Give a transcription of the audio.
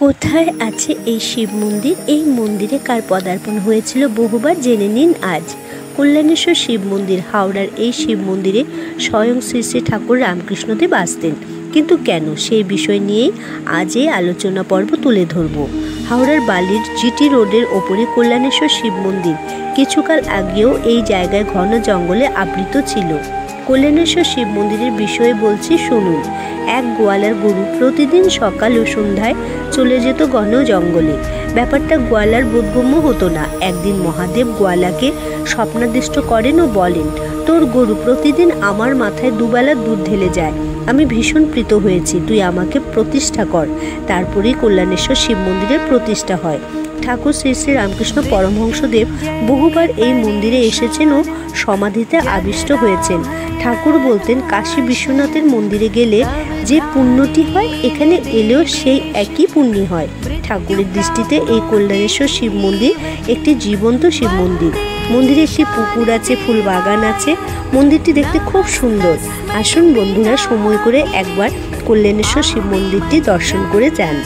কোথায় আছে এই শিব মন্দির? এই মন্দিরে কার পদার্পণ হয়েছিল বহুবার জেনে নিন আজ। কল্যাণেশ্বর শিব মন্দির, হাওড়ার এই শিব মন্দিরে স্বয়ং শ্রী শ্রী ঠাকুর রামকৃষ্ণদেব আসতেন। কিন্তু কেন, সেই বিষয় নিয়েই আজ এই আলোচনা পর্ব তুলে ধরব। হাওড়ার বালির জিটি রোডের ওপরে কল্যাণেশ্বর শিব মন্দির। কিছুকাল আগেও এই জায়গায় ঘন জঙ্গলে আবৃত ছিল। কল্যাণেশ্বর শিব মন্দিরের বিষয়ে বলছি, শুনুন। এক গোয়ালার গরু প্রতিদিন সকাল ও সন্ধ্যায় চলে যেত ঘন জঙ্গলে। ব্যাপারটা গোয়ালার বোধগম্য হতো না। একদিন মহাদেব গোয়ালাকে স্বপ্নাদিষ্ট করেন ও বলেন, তোর গরু প্রতিদিন আমার মাথায় দুবেলা দুধ ঢেলে যায়। আমি ভীষণ প্রীত হয়েছি, তুই আমাকে প্রতিষ্ঠা কর। তারপরেই কল্যাণেশ্বর শিব মন্দিরের প্রতিষ্ঠা হয়। ঠাকুর শ্রী শ্রী রামকৃষ্ণ পরমহংসদেব বহুবার এই মন্দিরে এসেছেন ও সমাধিতে আবিষ্ট হয়েছেন। ঠাকুর বলতেন, কাশী বিশ্বনাথের মন্দিরে গেলে যে পুণ্যটি হয়, এখানে এলেও সেই একই পুণ্যি হয়। ঠাকুরের দৃষ্টিতে এই কল্যাণেশ্বর শিব মন্দির একটি জীবন্ত শিব মন্দির। মন্দিরে একটি পুকুর আছে, ফুল বাগান আছে। মন্দিরটি দেখতে খুব সুন্দর। আসুন বন্ধুরা, সময় করে একবার কল্যাণেশ্বর শিব মন্দিরটি দর্শন করে যান।